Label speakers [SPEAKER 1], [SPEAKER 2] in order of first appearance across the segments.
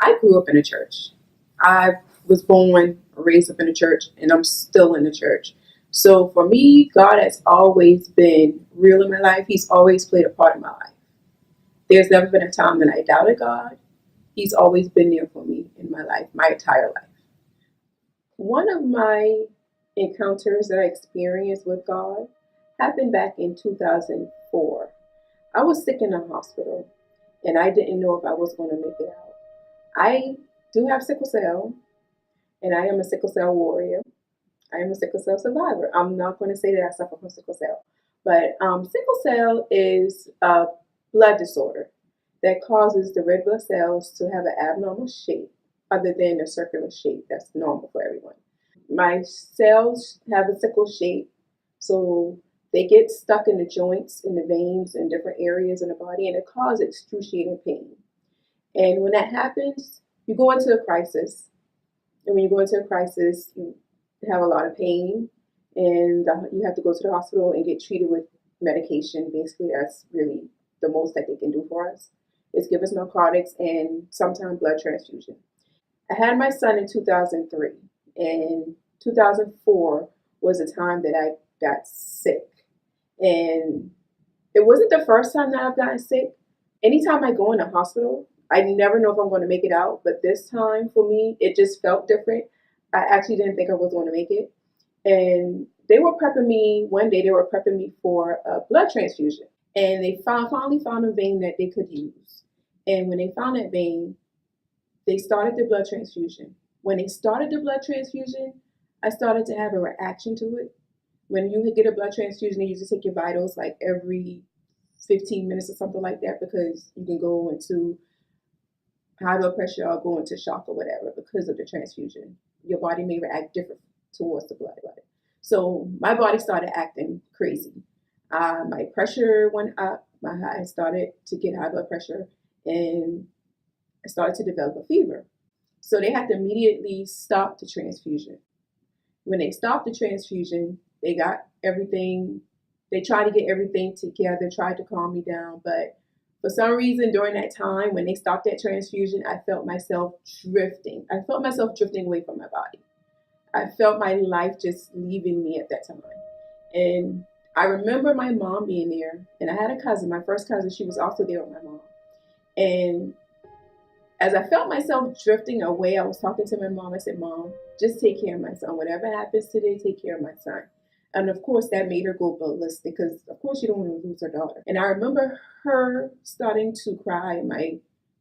[SPEAKER 1] I grew up in a church. I was born, raised up in the church, and I'm still in the church. So for me, God has always been real in my life. He's always played a part in my life. There's never been a time that I doubted God. He's always been there for me in my life, my entire life. One of my encounters that I experienced with God happened back in 2004. I was sick in the hospital, and I didn't know if I was going to make it out. I do have sickle cell, and I am a sickle cell warrior. I am a sickle cell survivor. I'm not going to say that I suffer from sickle cell, but sickle cell is a blood disorder that causes the red blood cells to have an abnormal shape other than a circular shape that's normal for everyone. My cells have a sickle shape, so they get stuck in the joints, in the veins, in different areas in the body, and it causes excruciating pain. And when that happens, you go into a crisis. And when you go into a crisis, you have a lot of pain, and you have to go to the hospital and get treated with medication. Basically, that's really the most that they can do for us, is give us narcotics and sometimes blood transfusion. I had my son in 2003, and 2004 was the time that I got sick. And it wasn't the first time that I've gotten sick. Anytime I go in the hospital, I never know if I'm going to make it out, but this time for me, it just felt different. I actually didn't think I was going to make it. And they were prepping me, one day they were prepping me for a blood transfusion. And they finally found a vein that they could use. And when they found that vein, they started the blood transfusion. When they started the blood transfusion, I started to have a reaction to it. When you get a blood transfusion, they usually take your vitals like every 15 minutes or something like that, because you can go into high blood pressure or go into shock or whatever because of the transfusion. Your body may react different towards the blood. So my body started acting crazy. My pressure went up. I started to get high blood pressure, and I started to develop a fever. So they had to immediately stop the transfusion. When they stopped the transfusion, they got everything. They tried to get everything together, tried to calm me down, but for some reason during that time when they stopped that transfusion, I felt myself drifting. I felt myself drifting away from my body. I felt my life just leaving me at that time. And I remember my mom being there, and I had a cousin, my first cousin, she was also there with my mom. And as I felt myself drifting away, I was talking to my mom. I said, Mom, just take care of my son. Whatever happens today, take care of my son. And of course, that made her go ballistic because, of course, she don't want to lose her daughter. And I remember her starting to cry.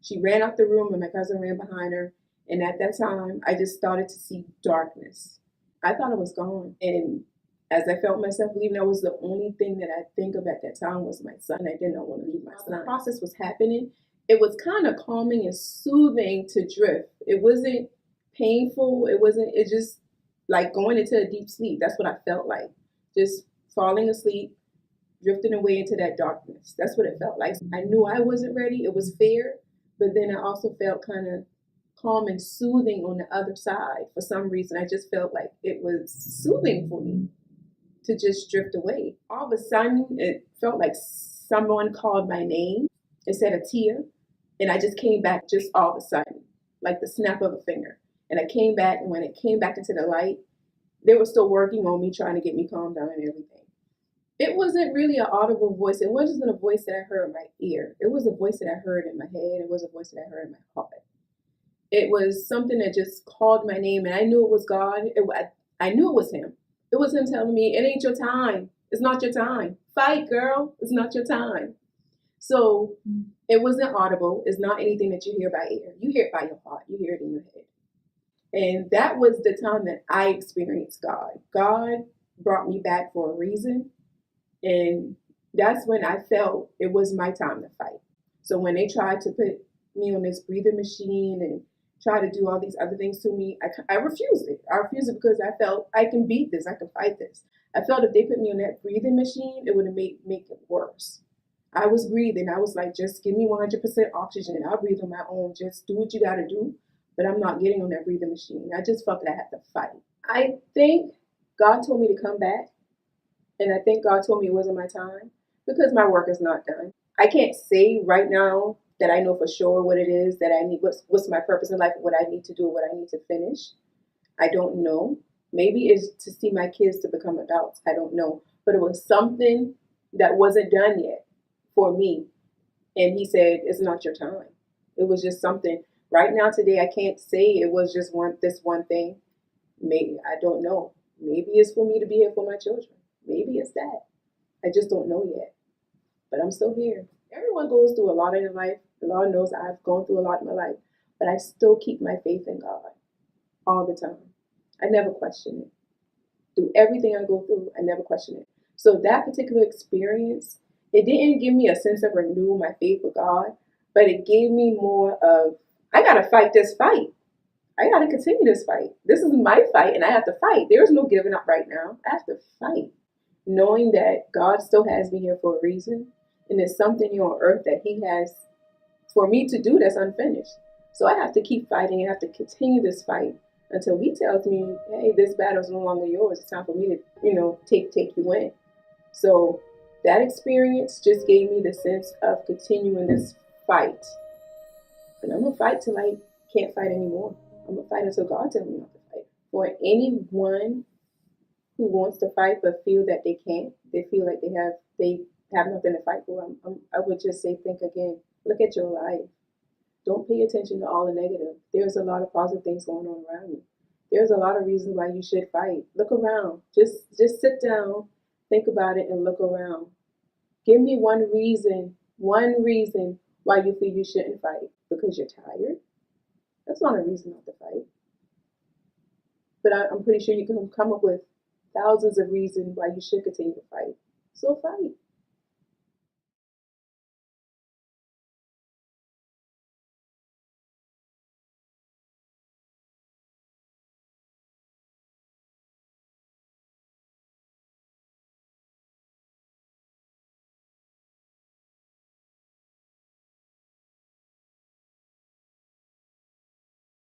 [SPEAKER 1] She ran out the room, and my cousin ran behind her. And at that time, I just started to see darkness. I thought it was gone. And as I felt myself leaving, that was the only thing that I think of at that time was my son. I did not want to leave my son. The process was happening. It was kind of calming and soothing to drift. It wasn't painful. It just like going into a deep sleep. That's what I felt like. Just falling asleep, drifting away into that darkness. That's what it felt like. I knew I wasn't ready. It was fear, but then I also felt kind of calm and soothing on the other side. For some reason, I just felt like it was soothing for me to just drift away. All of a sudden, it felt like someone called my name. It said a tear, and I just came back just all of a sudden, like the snap of a finger. And I came back, and when it came back into the light, they were still working on me, trying to get me calmed down and everything. It wasn't really an audible voice. It wasn't a voice that I heard in my ear. It was a voice that I heard in my head. It was a voice that I heard in my heart. It was something that just called my name, and I knew it was God. I knew it was Him. It was Him telling me, it ain't your time. It's not your time. Fight, girl. It's not your time. So it wasn't audible. It's not anything that you hear by ear. You hear it by your heart. You hear it in your head. And that was the time that I experienced God. God brought me back for a reason. And that's when I felt it was my time to fight. So when they tried to put me on this breathing machine and try to do all these other things to me, I refused it. I refused it because I felt I can beat this. I can fight this. I felt if they put me on that breathing machine, it would have make it worse. I was breathing. I was like, just give me 100% oxygen. I'll breathe on my own. Just do what you got to do. But I'm not getting on that breathing machine. I just felt that I had to fight. I think God told me to come back. And I think God told me it wasn't my time because my work is not done. I can't say right now that I know for sure what it is that I need, what's my purpose in life, what I need to do, what I need to finish. I don't know. Maybe it's to see my kids to become adults. I don't know. But it was something that wasn't done yet for me. And he said, it's not your time. It was just something. Right now, today, I can't say it was just this one thing. Maybe, I don't know. Maybe it's for me to be here for my children. Maybe it's that. I just don't know yet. But I'm still here. Everyone goes through a lot in their life. The Lord knows I've gone through a lot in my life. But I still keep my faith in God all the time. I never question it. Through everything I go through, I never question it. So that particular experience, it didn't give me a sense of renew my faith with God, but it gave me more of, I got to fight this fight. I got to continue this fight. This is my fight, and I have to fight. There's no giving up right now. I have to fight, knowing that God still has me here for a reason, and there's something here on earth that He has for me to do that's unfinished. So I have to keep fighting. I have to continue this fight until He tells me, hey, this battle is no longer yours. It's time for me to, take you in. So that experience just gave me the sense of continuing this fight. And I'm going to fight till I can't fight anymore. I'm going to fight until God tells me not to fight. For anyone who wants to fight but feel that they can't, they feel like they have nothing to fight for, I would just say, think again. Look at your life. Don't pay attention to all the negative. There's a lot of positive things going on around you. There's a lot of reasons why you should fight. Look around. Just sit down, think about it, and look around. Give me one reason why you feel you shouldn't fight. Because you're tired? That's not a reason not to fight. But I'm pretty sure you can come up with thousands of reasons why you should continue to fight. So fight.